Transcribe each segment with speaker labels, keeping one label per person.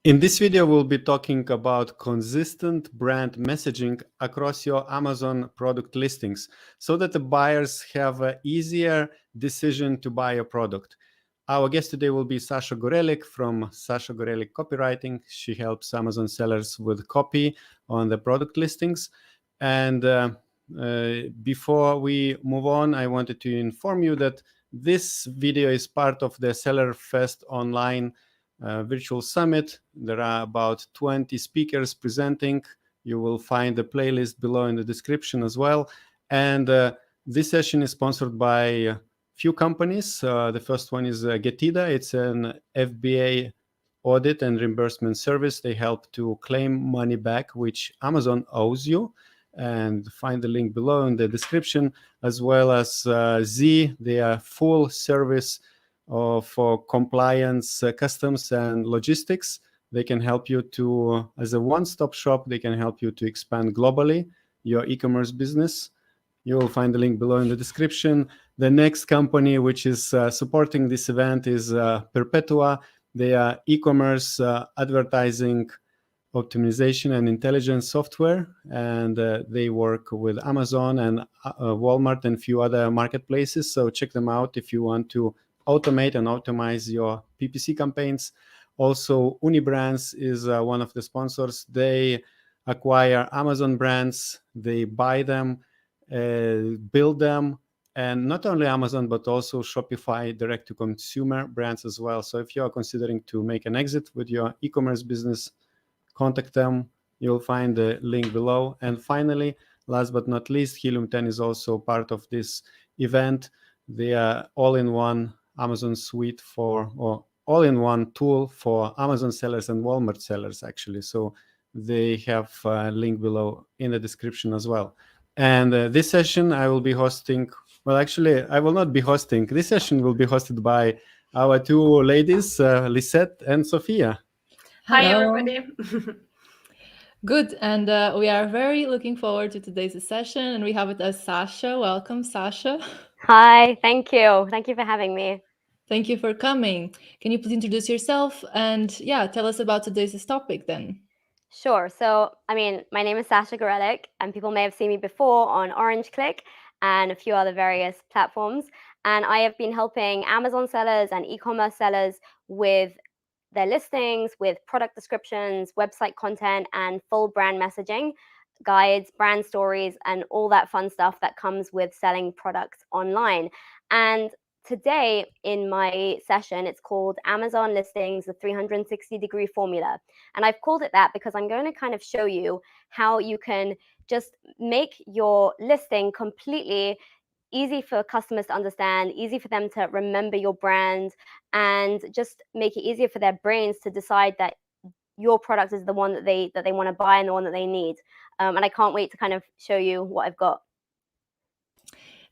Speaker 1: In this video, we'll be talking about consistent brand messaging across your Amazon product listings so that the buyers have an easier decision to buy a product. Our guest today will be Sacha Gorelik from Sacha Gorelik Copywriting. She helps Amazon sellers with copy on the product listings. And before we move on, I wanted to inform you that this video is part of the Seller Fest online virtual summit. There are about 20 speakers presenting. You will find the playlist below in the description as well. And this session is sponsored by a few companies. The first one is Getida. It's an FBA audit and reimbursement service. They help to claim money back, which Amazon owes you. And find the link below in the description, as well as Z. They are full service for compliance, customs, and logistics. They can help you to, as a one-stop shop, they can help you to expand globally your e-commerce business. You will find the link below in the description. The next company which is supporting this event is Perpetua. They are e-commerce advertising optimization and intelligence software, and they work with Amazon and Walmart and a few other marketplaces. So check them out if you want to automate and optimize your PPC campaigns. Also, Unibrands is one of the sponsors. They acquire Amazon brands, they buy them, build them, and not only Amazon, but also Shopify direct-to-consumer brands as well. So if you are considering to make an exit with your e-commerce business, contact them. You'll find the link below. And finally, last but not least, Helium 10 is also part of this event. They are all-in-one Amazon suite or all-in-one tool for Amazon sellers and Walmart sellers, actually. So they have a link below in the description as well. And this session I will be hosting. Well, actually, I will not be hosting. This session will be hosted by our two ladies, Lisette and Sophia.
Speaker 2: Hi, everybody.
Speaker 3: Good, and we are very looking forward to today's session, and we have with us Sacha. Welcome, Sacha.
Speaker 2: Hi, thank you. Thank you for having me.
Speaker 3: Thank you for coming. Can you please introduce yourself and tell us about today's topic then?
Speaker 2: Sure. So, my name is Sacha Gorelik, and people may have seen me before on Orange Klik and a few other various platforms. And I have been helping Amazon sellers and e-commerce sellers with their listings, with product descriptions, website content, and full brand messaging, guides, brand stories, and all that fun stuff that comes with selling products online. And today in my session, it's called Amazon Listings, the 360-degree formula. And I've called it that because I'm going to kind of show you how you can just make your listing completely easy for customers to understand, easy for them to remember your brand, and just make it easier for their brains to decide that your product is the one that they want to buy and the one that they need. And I can't wait to kind of show you what I've got.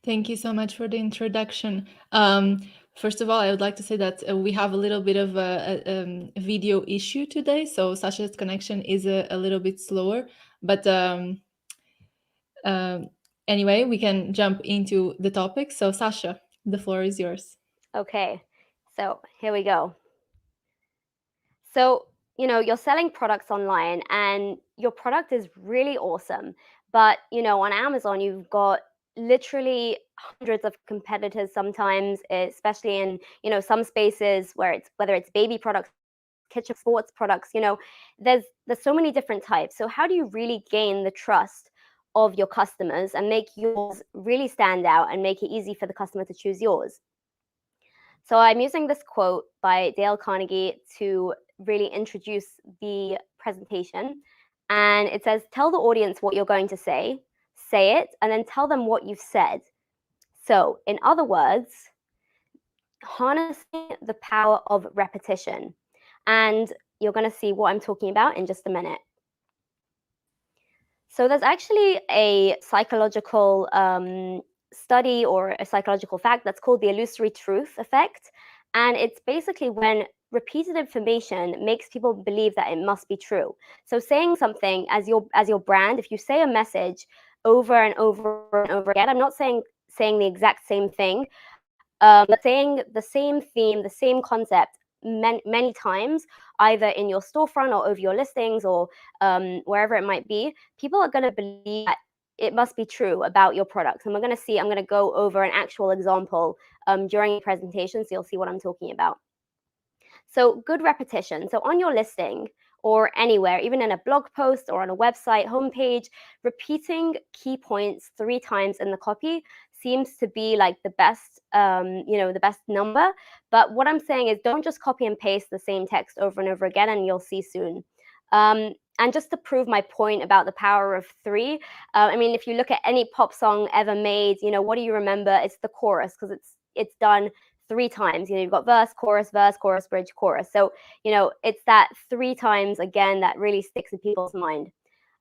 Speaker 3: Thank you so much for the introduction. First of all, I would like to say that we have a little bit of a video issue today, so Sacha's connection is a little bit slower, but anyway, we can jump into the topic. So Sacha, the floor is yours.
Speaker 2: Okay, so here we go. So, you're selling products online and your product is really awesome. But, on Amazon, you've got literally hundreds of competitors sometimes, especially in, some spaces whether it's baby products, kitchen sports products, there's so many different types. So how do you really gain the trust of your customers and make yours really stand out and make it easy for the customer to choose yours? So I'm using this quote by Dale Carnegie to really introduce the presentation. And it says, tell the audience what you're going to say it, and then tell them what you've said. So in other words, harnessing the power of repetition. And you're going to see what I'm talking about in just a minute. So there's actually a psychological study or a psychological fact that's called the illusory truth effect. And it's basically when repeated information makes people believe that it must be true. So saying something as your brand, if you say a message over and over and over again, I'm not saying the exact same thing, but saying the same theme, the same concept many times either in your storefront or over your listings or wherever it might be, people are going to believe that it must be true about your product. And I'm going to go over an actual example during the presentation, so you'll see what I'm talking about. So good repetition. So on your listing or anywhere, even in a blog post or on a website homepage, repeating key points 3 times in the copy seems to be like the best, the best number. But what I'm saying is don't just copy and paste the same text over and over again, and you'll see soon. And just to prove my point about the power of 3, I mean, if you look at any pop song ever made, what do you remember? It's the chorus, because it's done 3 times. You've got verse, chorus, bridge, chorus. So, it's that 3 times again that really sticks in people's mind.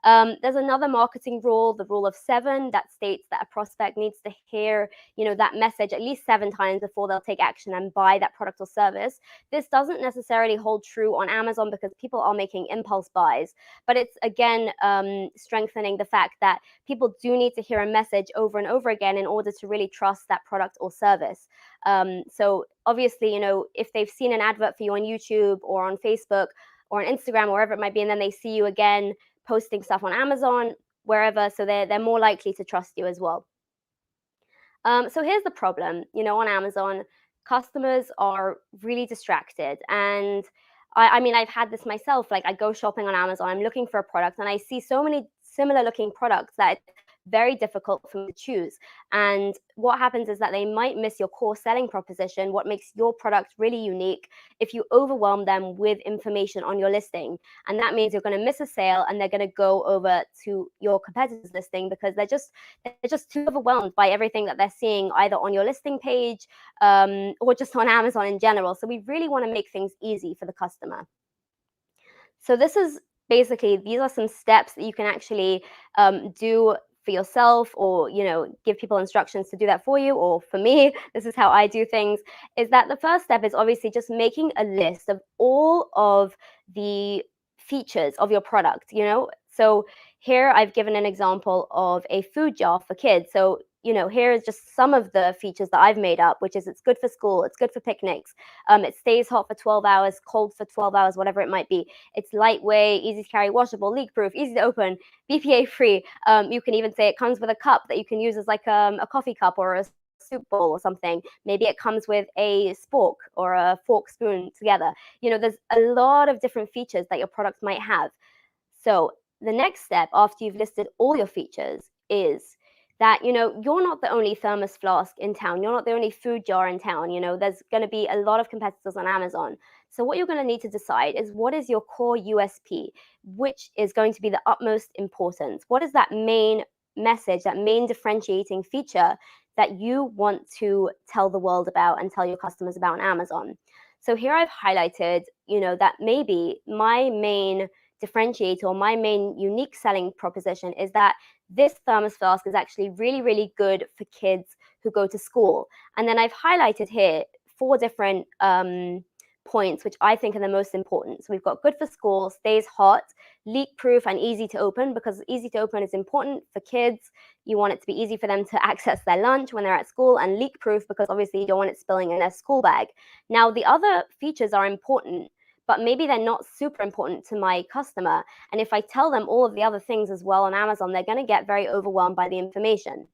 Speaker 2: There's another marketing rule, the rule of 7, that states that a prospect needs to hear, that message at least 7 times before they'll take action and buy that product or service. This doesn't necessarily hold true on Amazon because people are making impulse buys, but it's again strengthening the fact that people do need to hear a message over and over again in order to really trust that product or service. So obviously, if they've seen an advert for you on YouTube or on Facebook or on Instagram or wherever it might be, and then they see you again posting stuff on Amazon, wherever, so they're more likely to trust you as well. So here's the problem, on Amazon, customers are really distracted. And I mean, I've had this myself. Like, I go shopping on Amazon, I'm looking for a product, and I see so many similar looking products that it's very difficult for me to choose. And what happens is that they might miss your core selling proposition, what makes your product really unique, if you overwhelm them with information on your listing. And that means you're going to miss a sale, and they're going to go over to your competitor's listing because they're just too overwhelmed by everything that they're seeing either on your listing page or just on Amazon in general. So we really want to make things easy for the customer. So this is basically, these are some steps that you can actually do for yourself, or give people instructions to do that for you. Or for me, this is how I do things, is that the first step is obviously just making a list of all of the features of your product. So here I've given an example of a food jar for kids. So here is just some of the features that I've made up, which is it's good for school, it's good for picnics, it stays hot for 12 hours, cold for 12 hours, whatever it might be. It's lightweight, easy to carry, washable, leak-proof, easy to open, BPA-free. You can even say it comes with a cup that you can use as like a coffee cup or a soup bowl or something. Maybe it comes with a spork or a fork spoon together. There's a lot of different features that your product might have. So the next step after you've listed all your features is that, you're not the only thermos flask in town. You're not the only food jar in town. There's going to be a lot of competitors on Amazon. So what you're going to need to decide is, what is your core USP, which is going to be the utmost importance? What is that main message, that main differentiating feature that you want to tell the world about and tell your customers about on Amazon? So here I've highlighted, that maybe my main differentiator or my main unique selling proposition is that this thermos flask is actually really, really good for kids who go to school. And then I've highlighted here 4 different points, which I think are the most important. So we've got good for school, stays hot, leak-proof, and easy to open, because easy to open is important for kids. You want it to be easy for them to access their lunch when they're at school, and leak-proof because obviously you don't want it spilling in their school bag. Now, the other features are important, but maybe they're not super important to my customer. And if I tell them all of the other things as well on Amazon, they're going to get very overwhelmed by the information.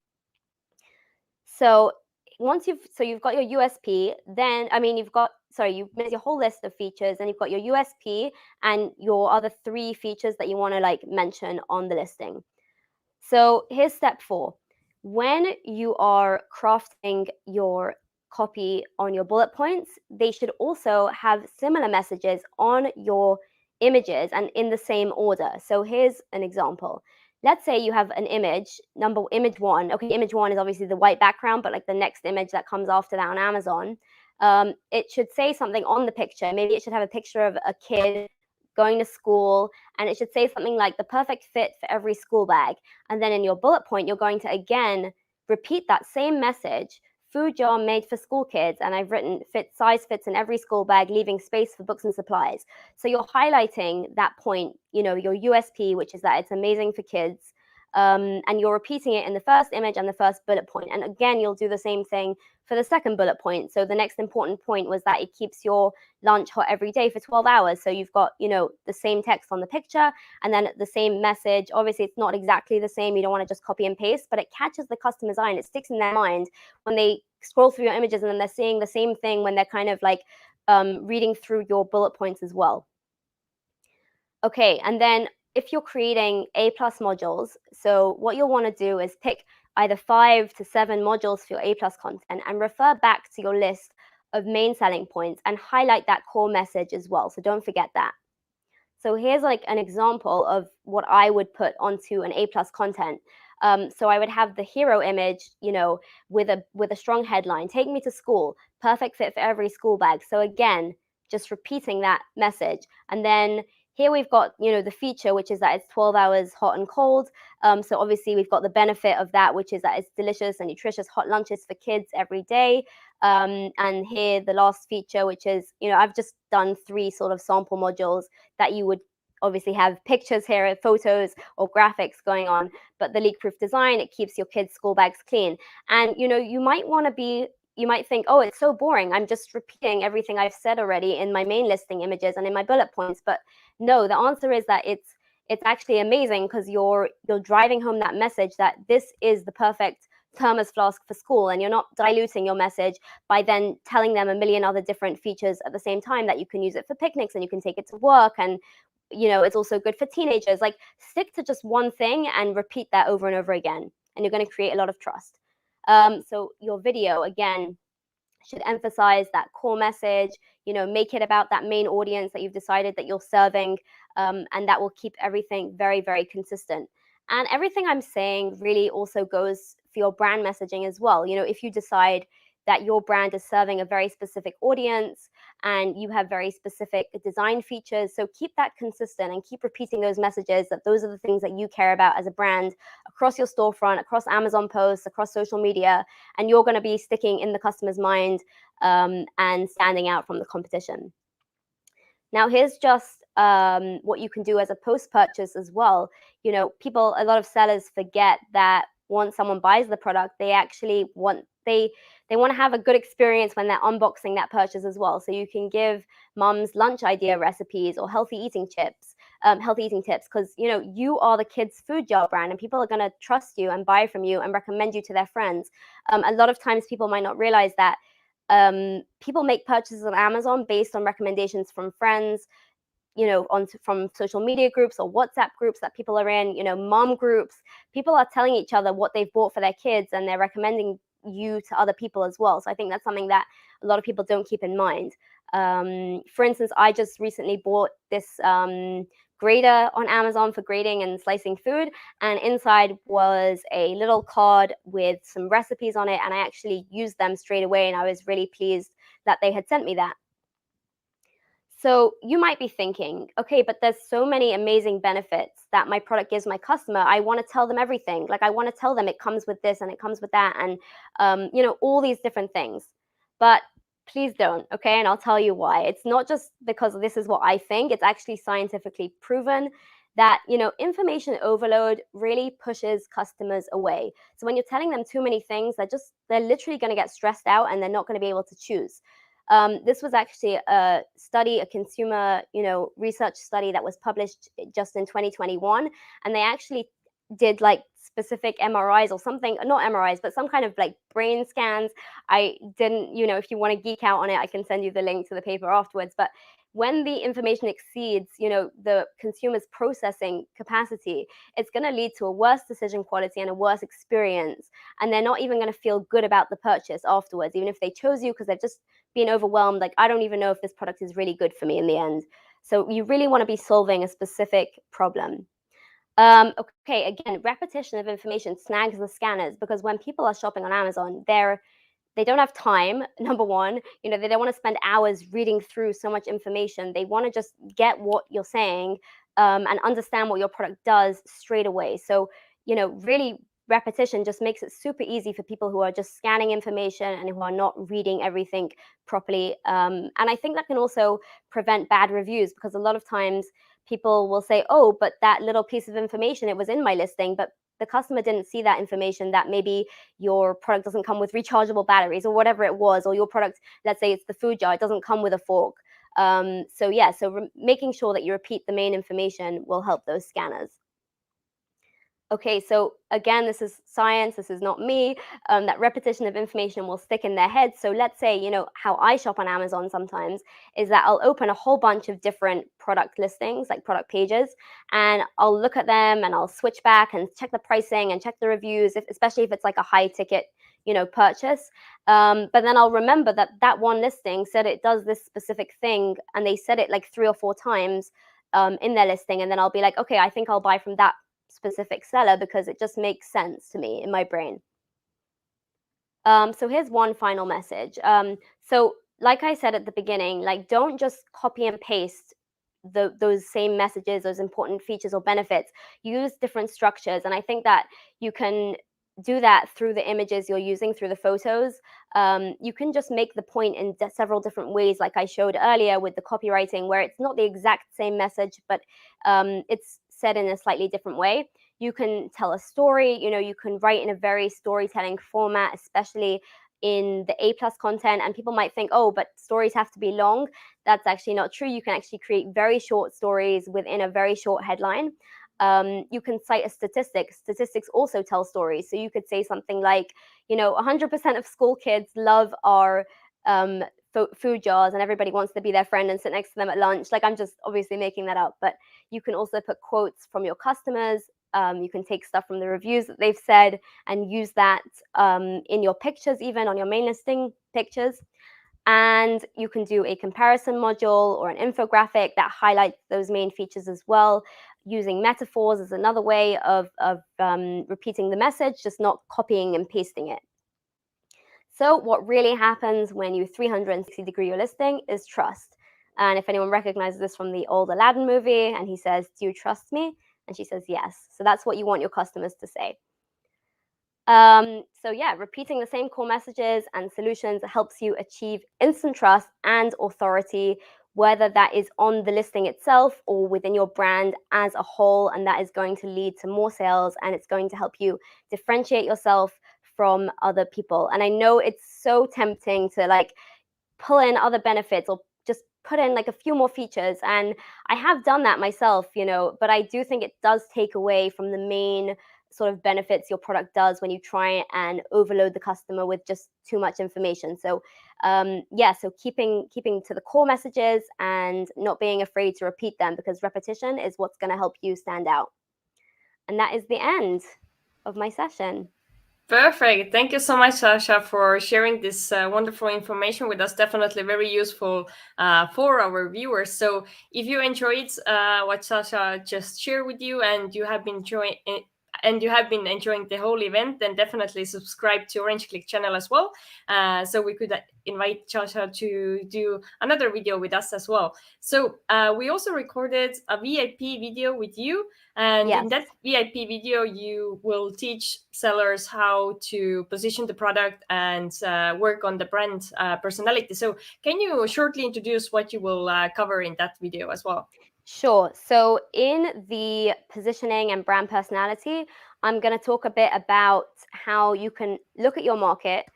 Speaker 2: So you've got your USP, then, you've made your whole list of features, and you've got your USP and your other 3 features that you want to mention on the listing. So here's step 4. When you are crafting your copy on your bullet points, they should also have similar messages on your images and in the same order. So here's an example. Let's say you have an image 1. Okay, image 1 is obviously the white background, but the next image that comes after that on Amazon, it should say something on the picture. Maybe it should have a picture of a kid going to school, and it should say something like the perfect fit for every school bag. And then in your bullet point, you're going to again repeat that same message: food jar made for school kids, and I've written size fits in every school bag, leaving space for books and supplies. So you're highlighting that point, your USP, which is that it's amazing for kids. and you're repeating it in the first image and the first bullet point. And again, you'll do the same thing for the second bullet point. So the next important point was that it keeps your lunch hot every day for 12 hours. So you've got, the same text on the picture and then the same message. Obviously, it's not exactly the same. You don't want to just copy and paste, but it catches the customer's eye and it sticks in their mind when they scroll through your images, and then they're seeing the same thing when they're kind of like reading through your bullet points as well. Okay, and then if you're creating A+ modules, so what you'll want to do is pick either 5 to 7 modules for your A+ content and refer back to your list of main selling points and highlight that core message as well. So don't forget that. So here's like an example of what I would put onto an A+ content. So I would have the hero image, with a strong headline, take me to school, perfect fit for every school bag. So again, just repeating that message. And then here we've got, the feature, which is that it's 12 hours hot and cold. So obviously we've got the benefit of that, which is that it's delicious and nutritious hot lunches for kids every day. And here the last feature, which is, I've just done 3 sort of sample modules that you would obviously have pictures here, photos or graphics going on, but the leak-proof design, it keeps your kids' school bags clean. And, you might think, oh, it's so boring. I'm just repeating everything I've said already in my main listing images and in my bullet points. But no, the answer is that it's actually amazing because you're driving home that message that this is the perfect thermos flask for school, and you're not diluting your message by then telling them a million other different features at the same time, that you can use it for picnics and you can take it to work, and it's also good for teenagers. Like, stick to just one thing and repeat that over and over again, and you're going to create a lot of trust. So your video, again, should emphasize that core message, make it about that main audience that you've decided that you're serving, and that will keep everything very, very consistent. And everything I'm saying really also goes for your brand messaging as well. If you decide that your brand is serving a very specific audience and you have very specific design features, so keep that consistent and keep repeating those messages, that those are the things that you care about as a brand across your storefront, across Amazon posts, across social media, and you're going to be sticking in the customer's mind and standing out from the competition. Now, here's just what you can do as a post-purchase as well. A lot of sellers forget that once someone buys the product, they actually want to have a good experience when they're unboxing that purchase as well. So you can give mums lunch idea recipes or healthy eating tips, because you are the kids' food jar brand, and people are going to trust you and buy from you and recommend you to their friends. A lot of times people might not realize that people make purchases on Amazon based on recommendations from friends, from social media groups or WhatsApp groups that people are in, mom groups. People are telling each other what they've bought for their kids, and they're recommending you to other people as well. So I think that's something that a lot of people don't keep in mind. For instance, I just recently bought this grater on Amazon for grating and slicing food, and inside was a little card with some recipes on it, and I actually used them straight away, and I was really pleased that they had sent me that. So you might be thinking, okay, but there's so many amazing benefits that my product gives my customer. I want to tell them everything. Like, I want to tell them it comes with this and it comes with that, and all these different things. But please don't, okay? And I'll tell you why. It's not just because this is what I think. It's actually scientifically proven that, information overload really pushes customers away. So when you're telling them too many things, they're literally going to get stressed out, and they're not going to be able to choose. This was actually a study, a consumer, research study that was published just in 2021, and they actually did like specific MRIs or something, not MRIs, but some kind of like brain scans. I didn't, if you want to geek out on it, I can send you the link to the paper afterwards. But when the information exceeds, the consumer's processing capacity, it's going to lead to a worse decision quality and a worse experience. And they're not even going to feel good about the purchase afterwards, even if they chose you, because they've just been overwhelmed. Like, I don't even know if this product is really good for me in the end. So you really want to be solving a specific problem. Okay, again, repetition of information snags the scanners, because when people are shopping on Amazon, they don't have time, number one. They don't want to spend hours reading through so much information. They want to just get what you're saying and understand what your product does straight away. So, really, repetition just makes it super easy for people who are just scanning information and who are not reading everything properly. And I think that can also prevent bad reviews, because a lot of times people will say, oh, but that little piece of information, it was in my listing, but the customer didn't see that information, that maybe your product doesn't come with rechargeable batteries or whatever it was, or your product, let's say it's the food jar, it doesn't come with a fork. So yeah, so making sure that you repeat the main information will help those scanners. Okay, so again, this is science, this is not me. That repetition of information will stick in their heads. So let's say, how I shop on Amazon sometimes is that I'll open a whole bunch of different product listings, like product pages, and I'll look at them and I'll switch back and check the pricing and check the reviews, especially if it's like a high ticket, purchase. But then I'll remember that one listing said it does this specific thing, and they said it like 3 or 4 times in their listing, and then I'll be like, okay, I think I'll buy from that specific seller because it just makes sense to me in my brain. So here's one final message. So like I said at the beginning, like, don't just copy and paste those same messages, those important features or benefits. Use different structures, and I think that you can do that through the images you're using, through the photos. You can just make the point in several different ways, like I showed earlier with the copywriting, where it's not the exact same message, but it's said in a slightly different way. You can tell a story, you can write in a very storytelling format, especially in the A+ content. And people might think, oh, but stories have to be long. That's actually not true. You can actually create very short stories within a very short headline. You can cite a statistic. Statistics also tell stories. So you could say something like, 100% of school kids love our food jars, and everybody wants to be their friend and sit next to them at lunch. Like, I'm just obviously making that up, but you can also put quotes from your customers. You can take stuff from the reviews that they've said and use that in your pictures, even on your main listing pictures. And you can do a comparison module or an infographic that highlights those main features as well. Using metaphors is another way of repeating the message, just not copying and pasting it. So what really happens when you 360-degree your listing is trust. And if anyone recognizes this from the old Aladdin movie, and he says, "Do you trust me?" And she says, "Yes." So that's what you want your customers to say. So yeah, repeating the same core messages and solutions helps you achieve instant trust and authority, whether that is on the listing itself or within your brand as a whole. And that is going to lead to more sales, and it's going to help you differentiate yourself from other people. And I know it's so tempting to like pull in other benefits or just put in like a few more features. And I have done that myself, but I do think it does take away from the main sort of benefits your product does when you try and overload the customer with just too much information. So yeah, so keeping to the core messages and not being afraid to repeat them, because repetition is what's going to help you stand out. And that is the end of my session.
Speaker 4: Perfect. Thank you so much, Sacha, for sharing this wonderful information with us. Definitely very useful for our viewers. So if you enjoyed what Sacha just shared with you, and you have been enjoying the whole event, then definitely subscribe to Orange Click channel as well. So we could invite Sacha to do another video with us as well. So we also recorded a VIP video with you. And
Speaker 2: Yes.
Speaker 4: In that VIP video, you will teach sellers how to position the product and work on the brand personality. So can you shortly introduce what you will cover in that video as well?
Speaker 2: Sure. So in the positioning and brand personality, I'm going to talk a bit about how you can look at your market.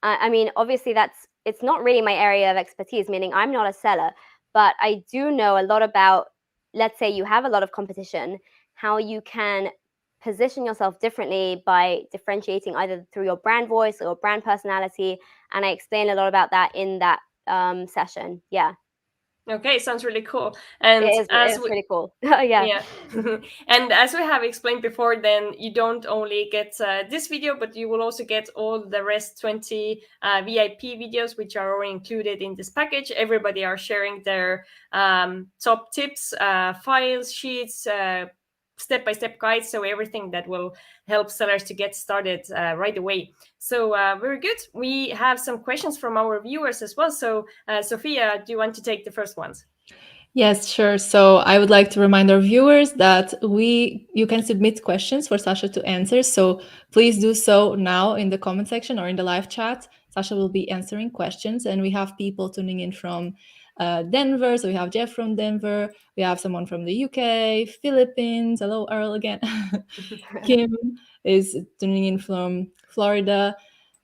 Speaker 2: I mean, obviously, it's not really my area of expertise, meaning I'm not a seller, but I do know a lot about, let's say you have a lot of competition, how you can position yourself differently by differentiating either through your brand voice or brand personality. And I explain a lot about that in that session. Yeah.
Speaker 4: Okay, sounds really cool. And
Speaker 2: It is pretty cool. Yeah.
Speaker 4: And as we have explained before, then you don't only get this video, but you will also get all the rest 20 VIP videos, which are already included in this package. Everybody are sharing their top tips, files, sheets, step-by-step guides, so everything that will help sellers to get started right away. So very good. We have some questions from our viewers as well. So Sophia, do you want to take the first ones?
Speaker 3: Yes, sure. So I would like to remind our viewers that you can submit questions for Sacha to answer. So please do so now in the comment section or in the live chat. Sacha will be answering questions, and we have people tuning in from Denver. So we have Jeff from Denver. We have someone from the UK, Philippines. Hello, Earl again. Kim is tuning in from Florida,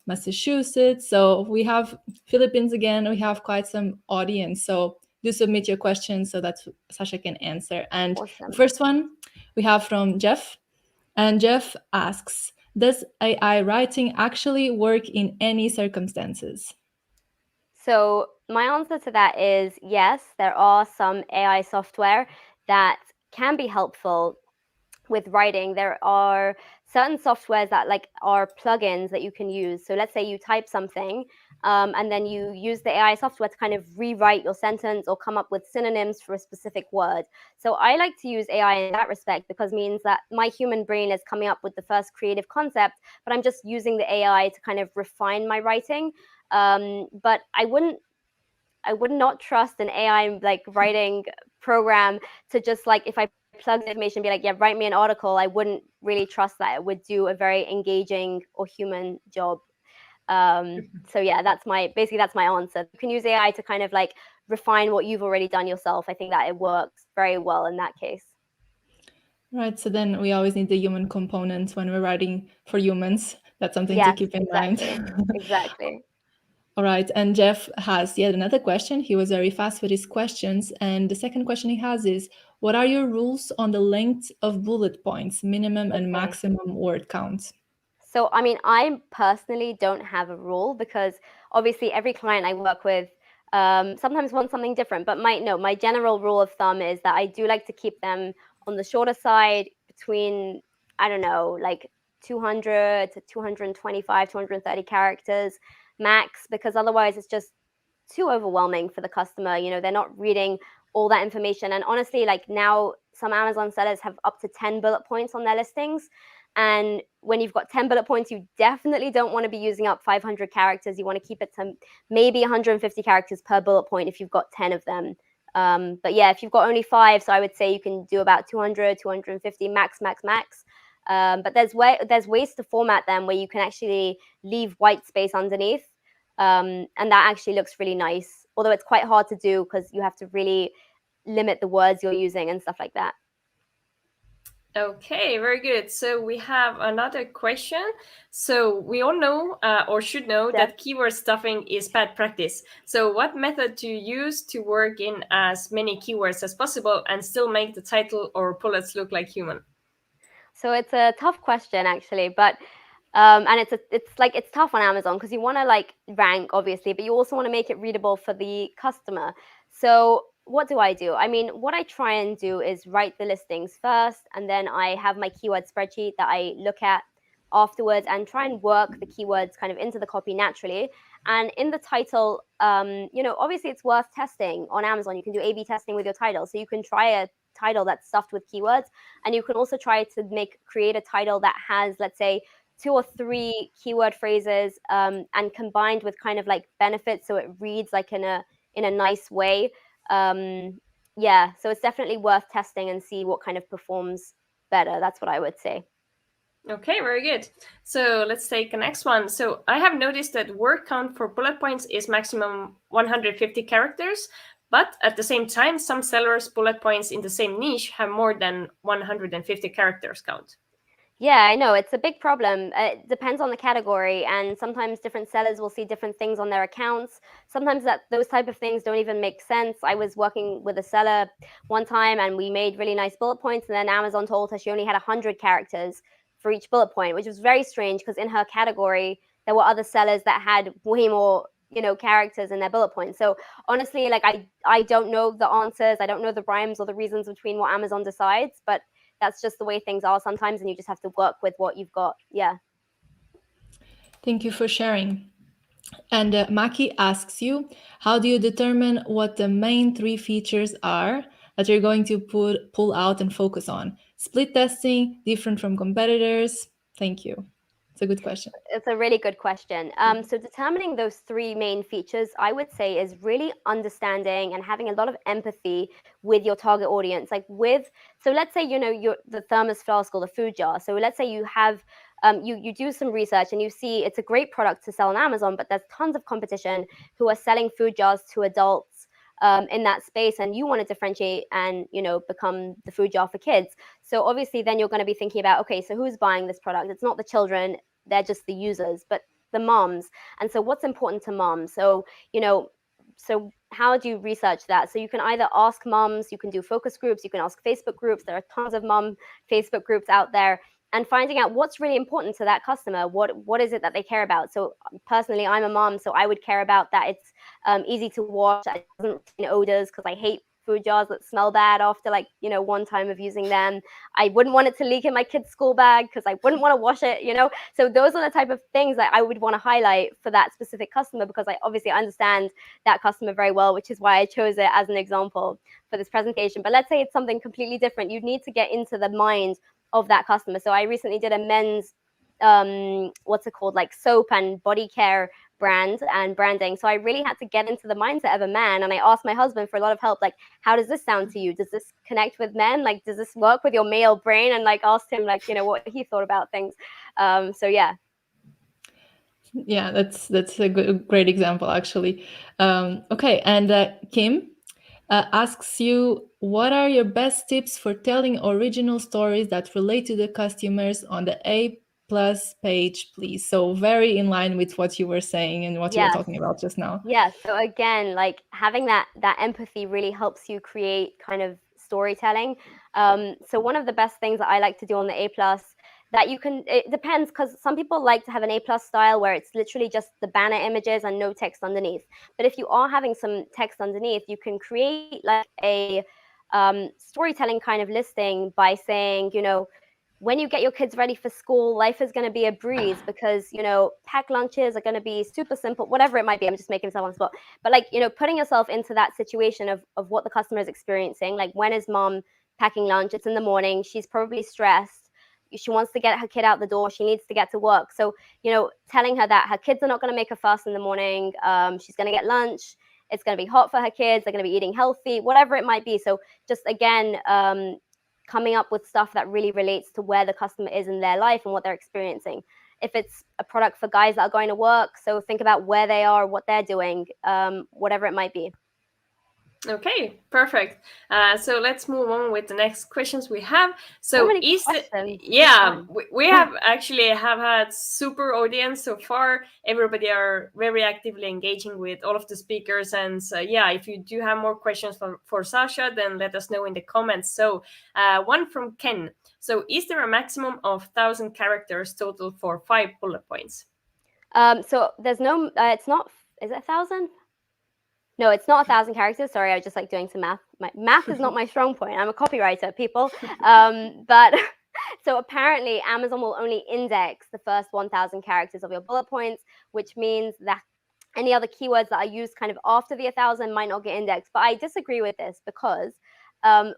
Speaker 3: Massachusetts. So we have Philippines again. We have quite some audience. So do submit your questions so that Sacha can answer. And
Speaker 2: Awesome.
Speaker 3: the first one we have from Jeff. And Jeff asks, does AI writing actually work in any circumstances?
Speaker 2: So my answer to that is yes, there are some AI software that can be helpful with writing. There are certain softwares that are plugins that you can use. So let's say you type something and then you use the AI software to kind of rewrite your sentence or come up with synonyms for a specific word. So I like to use AI in that respect because it means that my human brain is coming up with the first creative concept, but I'm just using the AI to kind of refine my writing. But I would not trust an AI writing program to just if I plug the information and be like, yeah, write me an article. I wouldn't really trust that it would do a very engaging or human job. So yeah, that's my answer. You can use AI to kind of refine what you've already done yourself. I think that it works very well in that case.
Speaker 3: Right. So then we always need the human component when we're writing for humans. That's something to keep in mind.
Speaker 2: Exactly.
Speaker 3: All right. And Jeff has yet another question. He was very fast with his questions. And the second question he has is, what are your rules on the length of bullet points, minimum and maximum word count?
Speaker 2: So, I mean, I personally don't have a rule because obviously every client I work with sometimes wants something different. But my general rule of thumb is that I do like to keep them on the shorter side, between, I don't know, 200 to 225, 230 characters max, because otherwise it's just too overwhelming for the customer. They're not reading all that information. And honestly, now some Amazon sellers have up to 10 bullet points on their listings. And when you've got 10 bullet points, you definitely don't want to be using up 500 characters. You want to keep it to maybe 150 characters per bullet point if you've got 10 of them. But yeah, if you've got only 5, so I would say you can do about 200, 250 max. But there's ways to format them where you can actually leave white space underneath. And that actually looks really nice, although it's quite hard to do because you have to really limit the words you're using and stuff like that.
Speaker 4: Okay, very good. So we have another question. So we all know or should know that keyword stuffing is bad practice. So what method do you use to work in as many keywords as possible and still make the title or bullets look like human?
Speaker 2: So it's a tough question actually, but and it's tough on Amazon because you want to rank obviously, but you also want to make it readable for the customer. So what do? I mean, what I try and do is write the listings first, and then I have my keyword spreadsheet that I look at afterwards and try and work the keywords kind of into the copy naturally. And in the title, obviously it's worth testing on Amazon. You can do A/B testing with your title. So you can try a title that's stuffed with keywords, and you can also try to create a title that has, let's say, 2 or 3 keyword phrases and combined with kind of benefits, so it reads in a nice way. Yeah, so it's definitely worth testing and see what kind of performs better. That's what I would say.
Speaker 4: Okay, very good. So let's take the next one. So I have noticed that word count for bullet points is maximum 150 characters, but at the same time, some sellers' bullet points in the same niche have more than 150 characters count.
Speaker 2: Yeah, I know. It's a big problem. It depends on the category, and sometimes different sellers will see different things on their accounts. Sometimes those type of things don't even make sense. I was working with a seller one time, and we made really nice bullet points, and then Amazon told her she only had 100 characters for each bullet point, which was very strange because in her category, there were other sellers that had way more characters in their bullet points. So honestly, I don't know the answers. I don't know the rhymes or the reasons between what Amazon decides, but that's just the way things are sometimes, and you just have to work with what you've got. Yeah.
Speaker 3: Thank you for sharing. And Maki asks you, how do you determine what the main 3 features are that you're going to pull out and focus on? Split testing, different from competitors? Thank you. It's a good question.
Speaker 2: It's a really good question. So determining those 3 main features, I would say, is really understanding and having a lot of empathy with your target audience. So let's say, you're the thermos flask or the food jar. So let's say you have, you do some research and you see it's a great product to sell on Amazon, but there's tons of competition who are selling food jars to adults. in that space, and you want to differentiate and, you know, become the food jar for kids. So obviously then you're going to be thinking about, okay, so who's buying this product? It's not the children, they're just the users, but the moms. And so what's important to moms? So, you know, so how do you research that? So you can either ask moms, you can do focus groups, you can ask Facebook groups. There are tons of mom Facebook groups out there, and finding out what's really important to that customer. What is it that they care about? So personally, I'm a mom, so I would care about that it's easy to wash, that it doesn't retain odors, because I hate food jars that smell bad after, like, you know, one time of using them. I wouldn't want it to leak in my kid's school bag because I wouldn't want to wash it, you know. So those are the type of things that I would want to highlight for that specific customer, because I obviously understand that customer very well, which is why I chose it as an example for this presentation. But let's say it's something completely different. You need to get into the mind of that customer. So I recently did a men's what's it called, like soap and body care brand and branding. So I really had to get into the mindset of a man, and I asked my husband for a lot of help, like, how does this sound to you? Does this connect with men? Like, does this work with your male brain? And like asked him, like, you know, what he thought about things. So yeah.
Speaker 3: Yeah, that's a great example, actually. Okay, and Kim asks you, what are your best tips for telling original stories that relate to the customers on the A+ page, please? So very in line with what you were saying and what you were talking about just now.
Speaker 2: Yeah. So again, like having that empathy really helps you create kind of storytelling. So one of the best things that I like to do on the A+ that you can, it depends, because some people like to have an A+ style where it's literally just the banner images and no text underneath. But if you are having some text underneath, you can create like a storytelling kind of listing by saying, you know, when you get your kids ready for school, life is going to be a breeze, because, you know, packed lunches are going to be super simple, whatever it might be. I'm just making myself on the spot. But like, you know, putting yourself into that situation of what the customer is experiencing. Like, when is mom packing lunch? It's in the morning. She's probably stressed. She wants to get her kid out the door. She needs to get to work. So, you know, telling her that her kids are not going to make a fuss in the morning. She's going to get lunch. It's going to be hot for her kids. They're going to be eating healthy, whatever it might be. So just, again, coming up with stuff that really relates to where the customer is in their life and what they're experiencing. If it's a product for guys that are going to work, so think about where they are, what they're doing, whatever it might be.
Speaker 4: Okay, perfect. So let's move on with the next questions we have.
Speaker 2: So
Speaker 4: So we have actually have had super audience so far. Everybody are very actively engaging with all of the speakers. And so, yeah, if you do have more questions for Sacha, then let us know in the comments. So one from Ken. So is there a maximum of 1,000 characters total for 5 bullet points?
Speaker 2: So there's no, it's not, is it 1,000? No, it's not 1,000 characters. Sorry, I was just like doing some math. Math is not my strong point. I'm a copywriter, people. But so apparently Amazon will only index the first 1,000 characters of your bullet points, which means that any other keywords that are used kind of after the 1,000 might not get indexed. But I disagree with this, because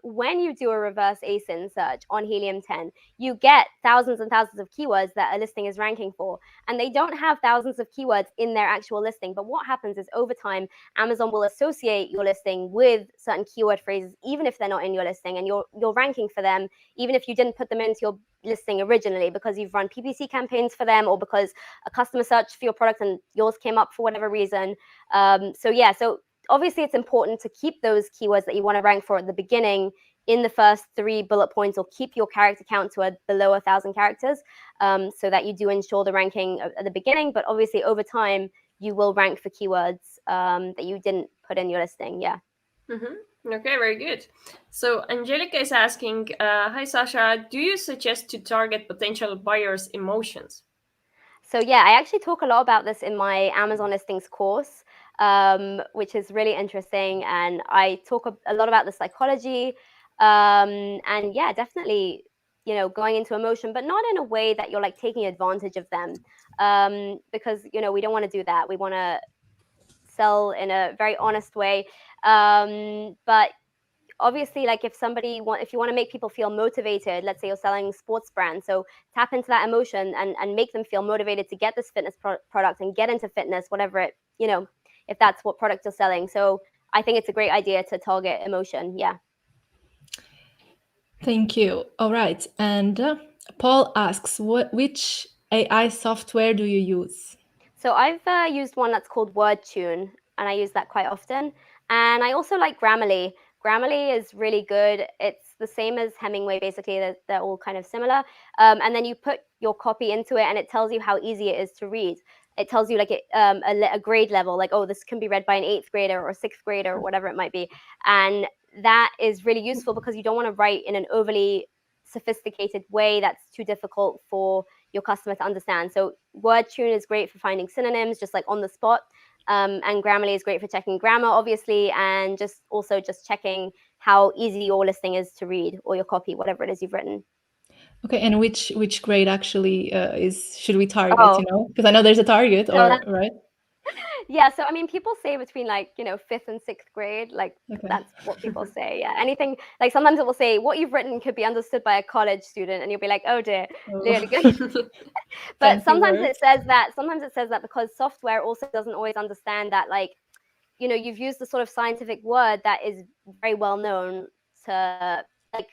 Speaker 2: when you do a reverse ASIN search on Helium 10, you get thousands and thousands of keywords that a listing is ranking for. And they don't have thousands of keywords in their actual listing. But what happens is, over time, Amazon will associate your listing with certain keyword phrases, even if they're not in your listing, and you're ranking for them, even if you didn't put them into your listing originally, because you've run PPC campaigns for them, or because a customer searched for your product and yours came up for whatever reason. So obviously it's important to keep those keywords that you want to rank for at the beginning in the first 3 bullet points, or keep your character count to below 1,000 characters, so that you do ensure the ranking at the beginning. But obviously over time, you will rank for keywords that you didn't put in your listing. Yeah.
Speaker 4: Mm-hmm. Okay, very good. So Angelica is asking, hi Sacha, do you suggest to target potential buyers' emotions?
Speaker 2: So yeah, I actually talk a lot about this in my Amazon listings course, which is really interesting. And I talk a lot about the psychology, and yeah, definitely, you know, going into emotion, but not in a way that you're like taking advantage of them, because, you know, we don't want to do that. We want to sell in a very honest way. But obviously, like if you want to make people feel motivated, let's say you're selling sports brands, so tap into that emotion and make them feel motivated to get this fitness product and get into fitness, whatever it, you know, if that's what product you're selling. So I think it's a great idea to target emotion. Yeah.
Speaker 3: Thank you. All right. And Paul asks, which AI software do you use?
Speaker 2: So I've used one that's called WordTune, and I use that quite often. And I also like Grammarly. Grammarly is really good. It's the same as Hemingway, basically. They're all kind of similar. And then you put your copy into it, and it tells you how easy it is to read. It tells you like a grade level, like, oh, this can be read by an 8th grader or a 6th grader or whatever it might be. And that is really useful because you don't want to write in an overly sophisticated way that's too difficult for your customer to understand. So WordTune is great for finding synonyms, just like on the spot. And Grammarly is great for checking grammar, obviously, and just checking how easy your listing is to read, or your copy, whatever it is you've written.
Speaker 3: Okay, and which grade actually should we target?
Speaker 2: Oh.
Speaker 3: You know, because I know there's a target,
Speaker 2: So
Speaker 3: or right?
Speaker 2: Yeah, so I mean, people say between like 5th and 6th grade, like
Speaker 3: Okay.
Speaker 2: that's what people say. Yeah, anything like sometimes it will say what you've written could be understood by a college student, and you'll be like, oh dear,
Speaker 3: Oh.
Speaker 2: really good. But
Speaker 3: Fancy
Speaker 2: sometimes
Speaker 3: words.
Speaker 2: it says that. Sometimes it says that because software also doesn't always understand that, like, you've used the sort of scientific word that is very well known to, like,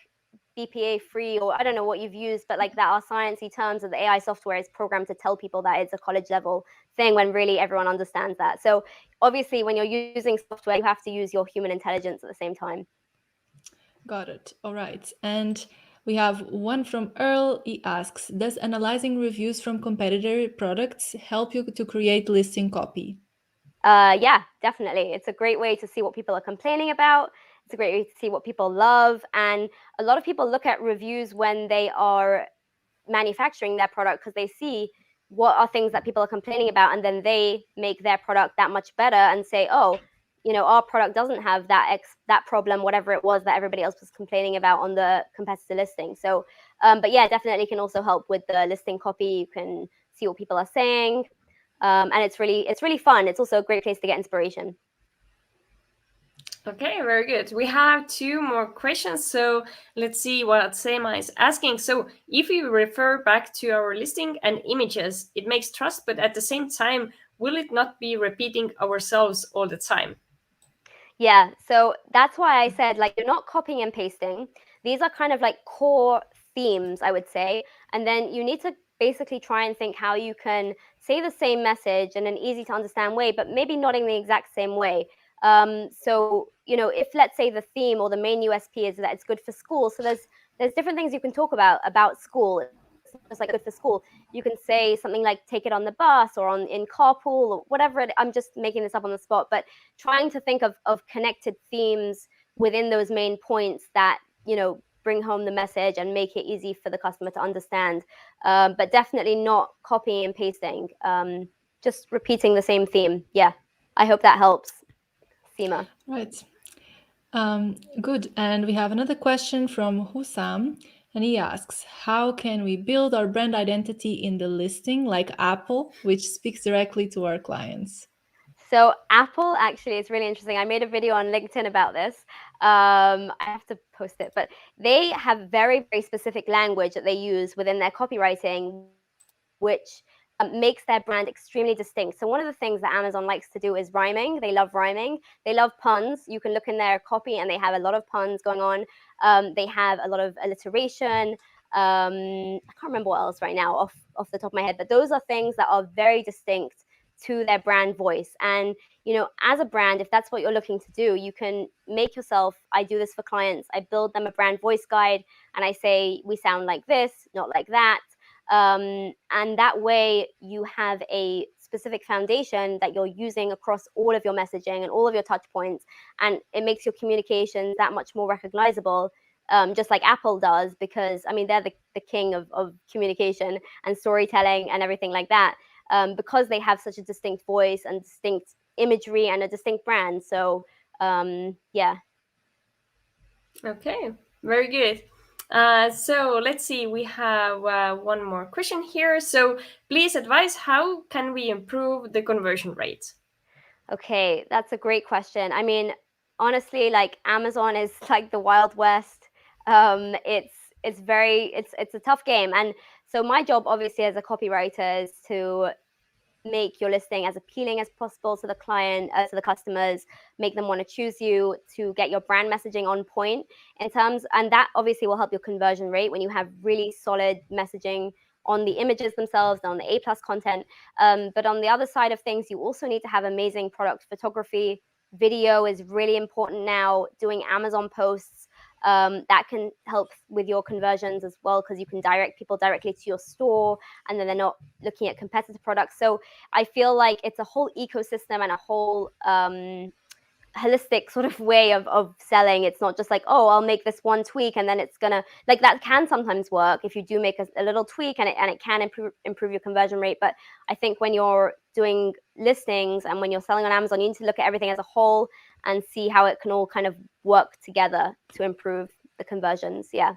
Speaker 2: BPA free, or I don't know what you've used, but like that are sciencey terms of the AI software is programmed to tell people that it's a college level thing when really everyone understands that. So obviously when you're using software, you have to use your human intelligence at the same time.
Speaker 3: Got it. All right. And we have one from Earl. He asks, does analyzing reviews from competitor products help you to create listing copy?
Speaker 2: Yeah, definitely. It's a great way to see what people are complaining about. It's a great way to see what people love. And a lot of people look at reviews when they are manufacturing their product because they see what are things that people are complaining about, and then they make their product that much better and say, oh, our product doesn't have that problem, whatever it was that everybody else was complaining about on the competitor listing. So but yeah, definitely can also help with the listing copy. You can see what people are saying, and it's really fun. It's also a great place to get inspiration.
Speaker 4: Okay, very good. We have 2 more questions, so let's see what Sema is asking. So if you refer back to our listing and images, it makes trust, but at the same time, will it not be repeating ourselves all the time?
Speaker 2: Yeah, so that's why I said, like, you're not copying and pasting. These are kind of like core themes, I would say. And then you need to basically try and think how you can say the same message in an easy to understand way, but maybe not in the exact same way. So, if let's say the theme or the main USP is that it's good for school, so there's different things you can talk about school. It's not just like good for school. You can say something like take it on the bus or in carpool or whatever. I'm just making this up on the spot, but trying to think of connected themes within those main points that bring home the message and make it easy for the customer to understand, but definitely not copying and pasting, just repeating the same theme. Yeah, I hope that helps, Seema.
Speaker 3: Right. Good. And we have another question from Hussam, and he asks, how can we build our brand identity in the listing like Apple, which speaks directly to our clients?
Speaker 2: So Apple, actually, it's really interesting. I made a video on LinkedIn about this. I have to post it, but they have very, very specific language that they use within their copywriting, which makes their brand extremely distinct. So one of the things that Amazon likes to do is rhyming. They love rhyming. They love puns. You can look in their copy and they have a lot of puns going on. They have a lot of alliteration. I can't remember what else right now off the top of my head, but those are things that are very distinct to their brand voice. And as a brand, if that's what you're looking to do, you can make yourself, I do this for clients, I build them a brand voice guide and I say we sound like this, not like that. And that way you have a specific foundation that you're using across all of your messaging and all of your touch points, and it makes your communications that much more recognizable, just like Apple does, because I mean they're the king of communication and storytelling and everything like that, because they have such a distinct voice and distinct imagery and a distinct brand. So yeah.
Speaker 4: Okay, very good. So let's see, we have one more question here. So please advise, how can we improve the conversion rate?
Speaker 2: Okay, that's a great question. I mean, honestly, like Amazon is like the Wild West. It's a tough game. And so my job obviously as a copywriter is to make your listing as appealing as possible to the client, to the customers, make them want to choose you, to get your brand messaging on point and that obviously will help your conversion rate when you have really solid messaging on the images themselves, on the A+ content. But on the other side of things, you also need to have amazing product photography, Video is really important now. Doing Amazon posts, that can help with your conversions as well, because you can direct people directly to your store, and then they're not looking at competitor products. So I feel like it's a whole ecosystem and a whole holistic sort of way of selling. It's not just like, oh, I'll make this one tweak and then it's gonna, like, that can sometimes work if you do make a little tweak, and it can improve your conversion rate. But I think when you're doing listings and when you're selling on Amazon, you need to look at everything as a whole and see how it can all kind of work together to improve the conversions. Yeah.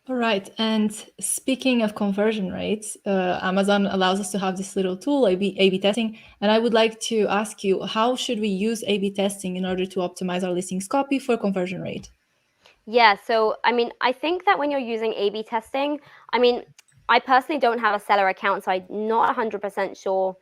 Speaker 3: All right. And speaking of conversion rates, Amazon allows us to have this little tool, A/B testing. And I would like to ask you, how should we use A/B testing in order to optimize our listings copy for conversion rate?
Speaker 2: Yeah, so I mean, I think that when you're using A/B testing, I mean, I personally don't have a seller account, so I'm not 100% sure,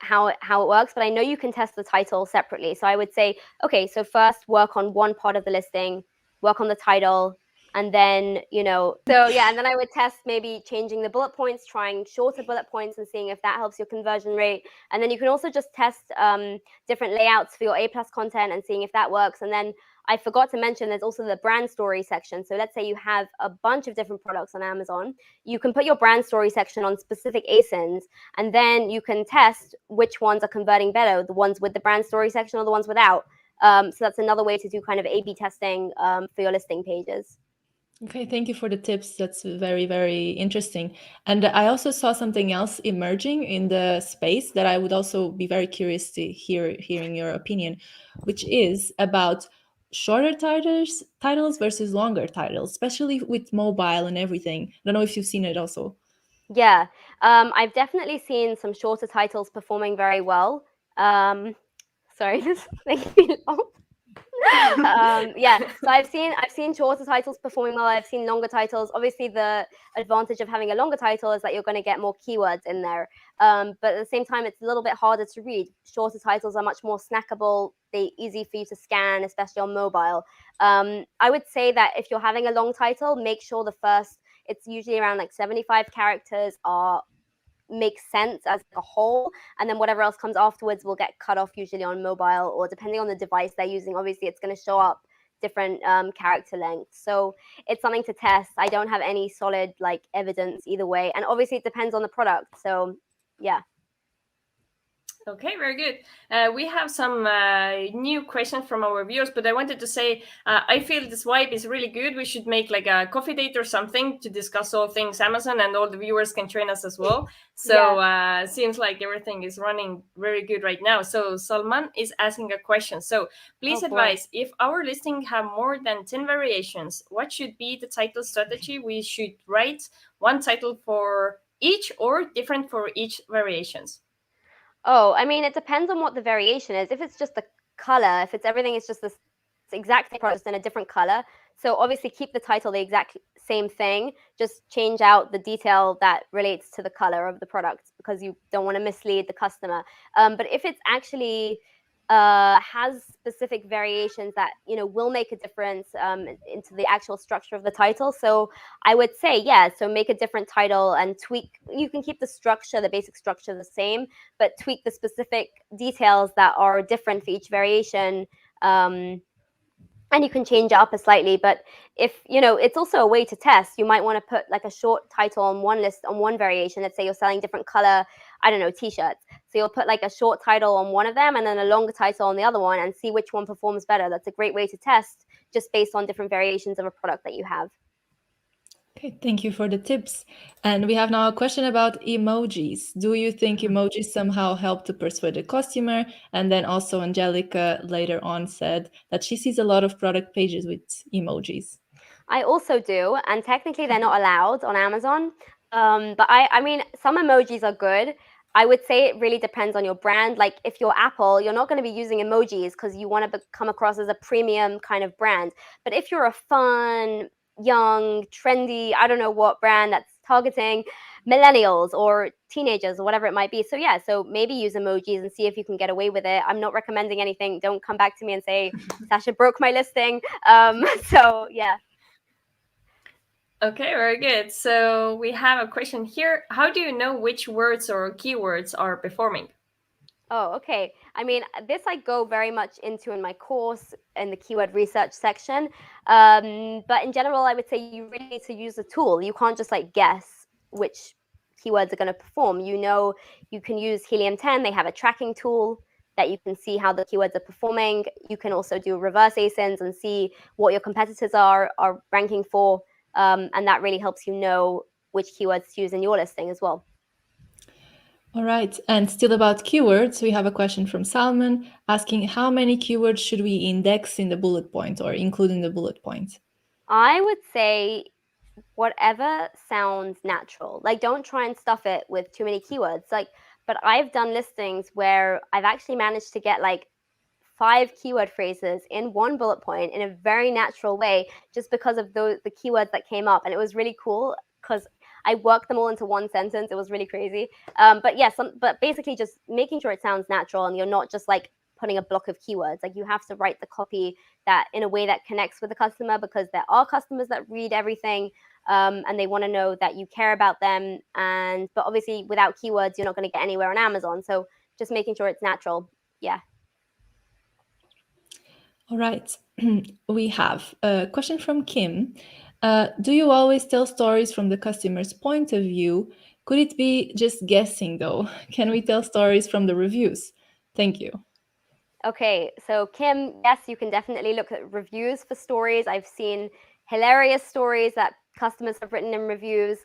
Speaker 2: how it works, but I know you can test the title separately. So I would say, okay, so first work on one part of the listing, work on the title, and then, so yeah, and then I would test maybe changing the bullet points, trying shorter bullet points and seeing if that helps your conversion rate. And then you can also just test different layouts for your A+ content and seeing if that works. And then I forgot to mention there's also the brand story section. So let's say you have a bunch of different products on Amazon. You can put your brand story section on specific ASINs, and then you can test which ones are converting better, the ones with the brand story section or the ones without. So that's another way to do kind of A/B testing for your listing pages.
Speaker 3: Okay, thank you for the tips. That's very, very interesting. And I also saw something else emerging in the space that I would also be very curious to hearing your opinion, which is about shorter titles versus longer titles, especially with mobile and everything. I don't know if you've seen it also.
Speaker 2: Yeah, I've definitely seen some shorter titles performing very well. Sorry, this makes me laugh. Yeah, so I've seen shorter titles performing well. I've seen longer titles. Obviously, the advantage of having a longer title is that you're going to get more keywords in there. But at the same time, it's a little bit harder to read. Shorter titles are much more snackable. They're easy for you to scan, especially on mobile. I would say that if you're having a long title, make sure it's usually around like 75 characters makes sense as a whole, and then whatever else comes afterwards will get cut off, usually on mobile, or depending on the device they're using, obviously it's going to show up different character lengths. So it's something to test. I don't have any solid like evidence either way, and obviously it depends on the product. So yeah.
Speaker 4: Okay, very good. We have some new questions from our viewers, but I wanted to say, I feel this vibe is really good. We should make like a coffee date or something to discuss all things Amazon, and all the viewers can join us as well. So seems like everything is running very good right now. So Salman is asking a question. So please advise, if our listing have more than 10 variations, what should be the title strategy? We should write one title for each or different for each variations.
Speaker 2: Oh, I mean, it depends on what the variation is. If it's just the color, if everything is just this exact same product in a different color, so obviously keep the title the exact same thing, just change out the detail that relates to the color of the product, because you don't want to mislead the customer. But if it's actually has specific variations that will make a difference into the actual structure of the title, so I would say so make a different title and tweak. You can keep the basic structure the same, but tweak the specific details that are different for each variation. And you can change it up slightly. But if it's also a way to test. You might want to put like a short title on one variation. Let's say you're selling different color, I don't know, t-shirts. So you'll put like a short title on one of them and then a longer title on the other one, and see which one performs better. That's a great way to test, just based on different variations of a product that you have.
Speaker 3: Okay, thank you for the tips. And we have now a question about emojis. Do you think emojis somehow help to persuade the customer? And then also Angelica later on said that she sees a lot of product pages with emojis.
Speaker 2: I also do, and technically they're not allowed on Amazon. But I mean, some emojis are good. I would say it really depends on your brand. Like if you're Apple, you're not going to be using emojis because you want to come across as a premium kind of brand. But if you're a fun, young, trendy, I don't know what brand that's targeting millennials or teenagers or whatever it might be. So maybe use emojis and see if you can get away with it. I'm not recommending anything. Don't come back to me and say, Sacha broke my listing. So yeah.
Speaker 4: Okay, very good. So we have a question here. How do you know which words or keywords are performing?
Speaker 2: Oh, okay. I mean, this I go very much into in my course in the keyword research section. But in general, I would say you really need to use a tool. You can't just like guess which keywords are going to perform. You know, you can use Helium 10. They have a tracking tool that you can see how the keywords are performing. You can also do reverse ASINs and see what your competitors are ranking for. And that really helps you know which keywords to use in your listing as well.
Speaker 3: All right. And still about keywords, we have a question from Salman asking how many keywords should we index in the bullet point or include in the bullet point?
Speaker 2: I would say whatever sounds natural. Like, don't try and stuff it with too many keywords. Like, but I've done listings where I've actually managed to get like 5 keyword phrases in one bullet point in a very natural way, just because of the keywords that came up. And it was really cool because I worked them all into one sentence. It was really crazy. But yes, but basically just making sure it sounds natural and you're not just like putting a block of keywords. Like, you have to write the copy that in a way that connects with the customer, because there are customers that read everything. And they want to know that you care about them. But obviously without keywords, you're not going to get anywhere on Amazon. So just making sure it's natural. Yeah.
Speaker 3: All right. We have a question from Kim. Do you always tell stories from the customer's point of view? Could it be just guessing though? Can we tell stories from the reviews? Thank you.
Speaker 2: Okay, so Kim, yes, you can definitely look at reviews for stories. I've seen hilarious stories that customers have written in reviews,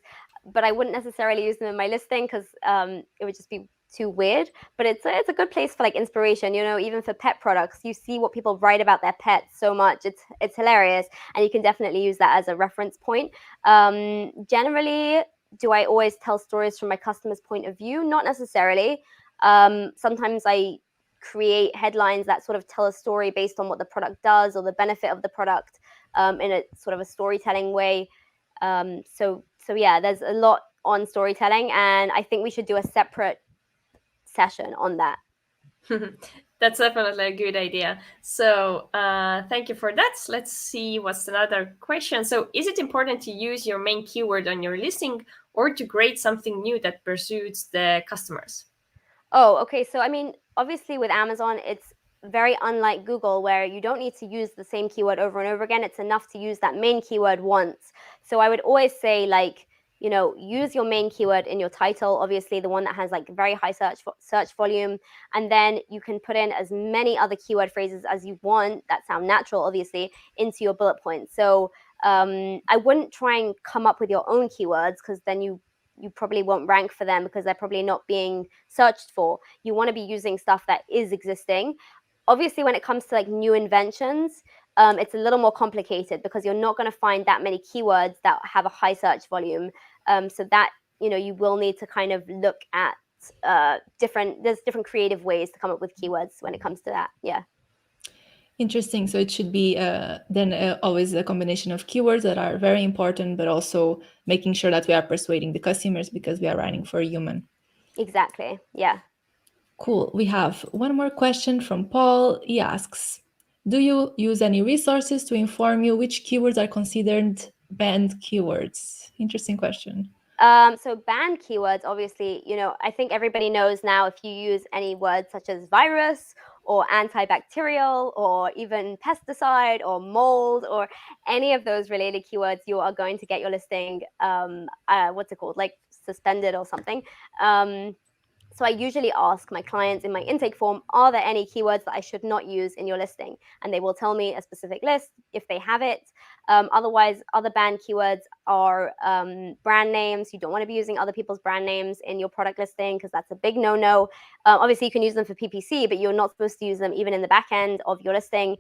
Speaker 2: but I wouldn't necessarily use them in my listing because it would just be too weird. But it's a good place for like inspiration, you know, even for pet products. You see what people write about their pets so much. It's hilarious, and you can definitely use that as a reference point. Generally, do I always tell stories from my customer's point of view? Not necessarily. Sometimes I create headlines that sort of tell a story based on what the product does or the benefit of the product in a sort of a storytelling way. So yeah, there's a lot on storytelling, and I think we should do a separate session on that.
Speaker 4: That's definitely a good idea. So thank you for that. Let's see what's another question. So is it important to use your main keyword on your listing or to create something new that pursues the customers?
Speaker 2: Oh, okay. So I mean, obviously with Amazon, it's very unlike Google, where you don't need to use the same keyword over and over again. It's enough to use that main keyword once. So I would always say, like, you know, use your main keyword in your title, obviously the one that has like very high search volume, and then you can put in as many other keyword phrases as you want that sound natural, obviously, into your bullet points. So I wouldn't try and come up with your own keywords, because then you probably won't rank for them because they're probably not being searched for. You want to be using stuff that is existing. Obviously, when it comes to like new inventions, it's a little more complicated because you're not going to find that many keywords that have a high search volume. So that, you know, you will need to kind of look at there's different creative ways to come up with keywords when it comes to that. Yeah.
Speaker 3: Interesting. So it should be then always a combination of keywords that are very important, but also making sure that we are persuading the customers because we are writing for a human.
Speaker 2: Exactly. Yeah.
Speaker 3: Cool. We have one more question from Paul. He asks, do you use any resources to inform you which keywords are considered banned keywords? Interesting question.
Speaker 2: So banned keywords, obviously, you know, I think everybody knows now, if you use any words such as virus or antibacterial or even pesticide or mold or any of those related keywords, you are going to get your listing, what's it called, like suspended or something. So I usually ask my clients in my intake form, are there any keywords that I should not use in your listing? And they will tell me a specific list if they have it. Otherwise, other banned keywords are brand names. You don't want to be using other people's brand names in your product listing because that's a big no-no. Obviously, you can use them for PPC, but you're not supposed to use them even in the back end of your listing.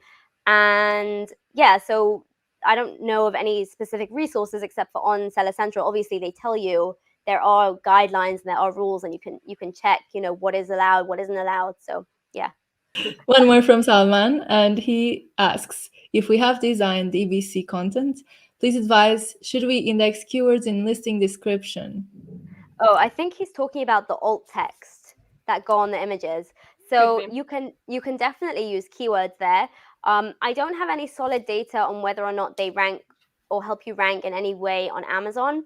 Speaker 2: And yeah, so I don't know of any specific resources except for on Seller Central. Obviously, they tell you there are guidelines and there are rules, and you can check, you know, what is allowed, what isn't allowed. So yeah.
Speaker 3: One more from Salman, and he asks, if we have designed EBC content, please advise, should we index keywords in listing description?
Speaker 2: Oh, I think he's talking about the alt text that go on the images. So you can definitely use keywords there. I don't have any solid data on whether or not they rank or help you rank in any way on Amazon.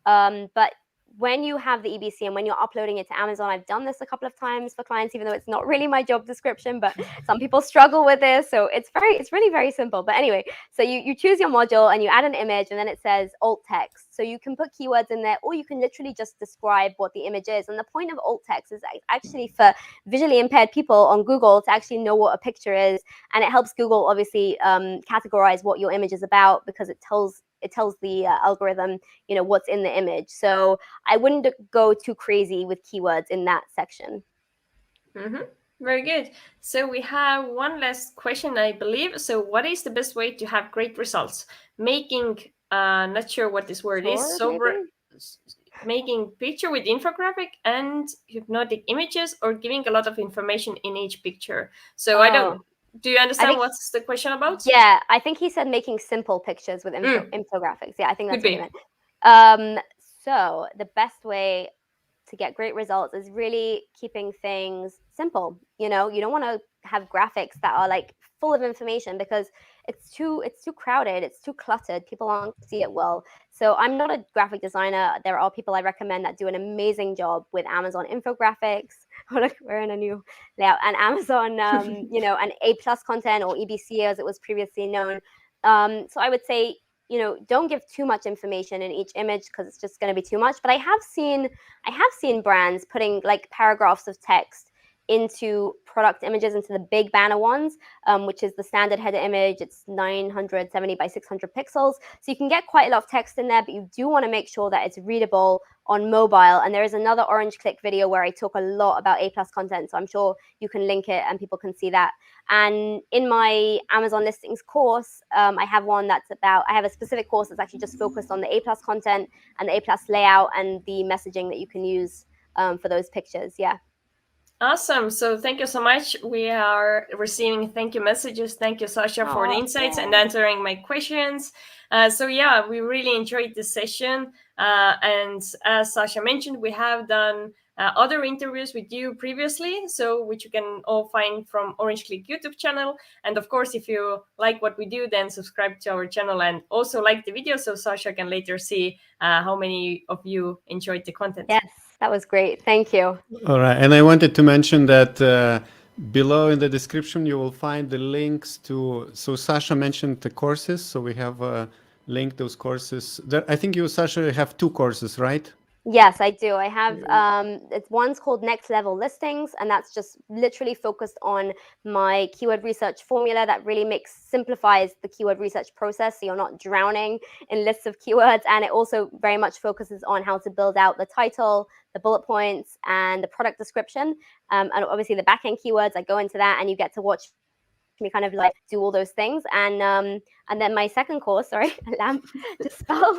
Speaker 2: But when you have the EBC and when you're uploading it to Amazon, I've done this a couple of times for clients, even though it's not really my job description, but some people struggle with this. So it's really very simple. But anyway, so you choose your module and you add an image, and then it says alt text. So you can put keywords in there, or you can literally just describe what the image is. And the point of alt text is actually for visually impaired people on Google to actually know what a picture is. And it helps Google obviously categorize what your image is about, because it tells the algorithm, what's in the image. So I wouldn't go too crazy with keywords in that section.
Speaker 4: Very good. So we have one last question, I believe. So what is the best way to have great results? Making, not sure what this word is, making picture with infographic and hypnotic images, or giving a lot of information in each picture. So do you understand what's the question about?
Speaker 2: Yeah, I think he said making simple pictures with infographics. Yeah, I think that's what he meant. So the best way to get great results is really keeping things simple. You don't want to have graphics that are like full of information, because it's too crowded, it's too cluttered, people aren't going to see it well. So I'm not a graphic designer. There are people I recommend that do an amazing job with Amazon infographics. Oh, look, we're in a new layout. And Amazon, and A+ content, or EBC as it was previously known. So I would say, don't give too much information in each image, because it's just going to be too much. But I have seen brands putting like paragraphs of text into product images, into the big banner ones, which is the standard header image. It's 970 by 600 pixels. So you can get quite a lot of text in there, but you do want to make sure that it's readable on mobile. And there is another Orange Click video where I talk a lot about A+ content. So I'm sure you can link it and people can see that. And in my Amazon listings course, I have a specific course that's actually just focused on the A+ content and the A+ layout and the messaging that you can use for those pictures. Yeah.
Speaker 4: Awesome. So thank you so much. We are receiving thank you messages. Thank you, Sacha, for the insights and answering my questions. We really enjoyed this session. And as Sacha mentioned, we have done other interviews with you previously, which you can all find from Orange Click YouTube channel. And of course, if you like what we do, then subscribe to our channel and also like the video, so Sacha can later see how many of you enjoyed the content.
Speaker 2: Yes, that was great. Thank you.
Speaker 1: All right. And I wanted to mention that below in the description, you will find the links to, so Sacha mentioned the courses. So we have linked those courses. I think you, Sacha, have 2 courses, right?
Speaker 2: Yes, I do. I have, one's called Next Level Listings, and that's just literally focused on my keyword research formula that really simplifies the keyword research process, so you're not drowning in lists of keywords. And it also very much focuses on how to build out the title, the bullet points, and the product description. And obviously the backend keywords, I go into that, and you get to watch me kind of like do all those things. And then my second course, sorry, a lamp just fell.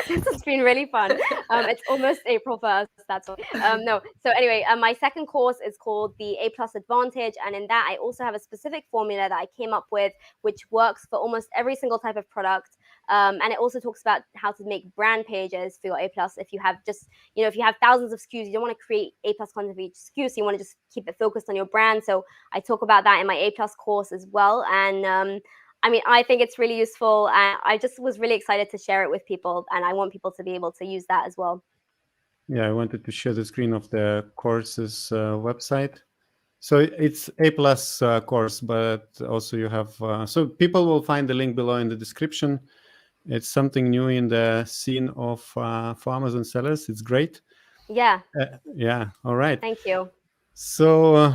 Speaker 2: This has been really fun. It's almost April 1st. That's all. No. So anyway, my second course is called the A+ Advantage. And in that, I also have a specific formula that I came up with, which works for almost every single type of product. And it also talks about how to make brand pages for your A+. If you have if you have thousands of SKUs, you don't want to create A+ content for each SKU. So you want to just keep it focused on your brand. So I talk about that in my A+ course as well. And I think it's really useful. I just was really excited to share it with people, and I want people to be able to use that as well.
Speaker 1: Yeah, I wanted to share the screen of the courses website. So it's A+ course, but also you have, so people will find the link below in the description. It's something new in the scene of for Amazon sellers. It's great.
Speaker 2: Yeah.
Speaker 1: Yeah. All right.
Speaker 2: Thank you.
Speaker 1: So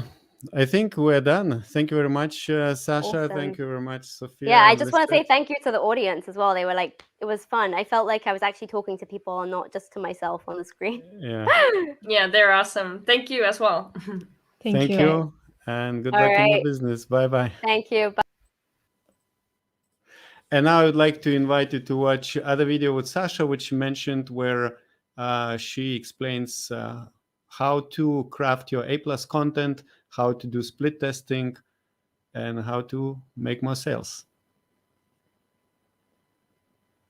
Speaker 1: I think we're done. Thank you very much, Sacha.
Speaker 2: Awesome.
Speaker 1: Thank you very much, Sophia.
Speaker 2: Yeah, I just want to say thank you to the audience as well. They were like, it was fun. I felt like I was actually talking to people and not just to myself on the screen.
Speaker 1: Yeah.
Speaker 4: Yeah, they're awesome. Thank you as well.
Speaker 3: Thank you.
Speaker 1: And good luck in your business. Bye-bye.
Speaker 2: Thank you. Bye.
Speaker 1: And now I would like to invite you to watch other video with Sacha, which she mentioned, where she explains how to craft your A+ content, how to do split testing, and how to make more sales.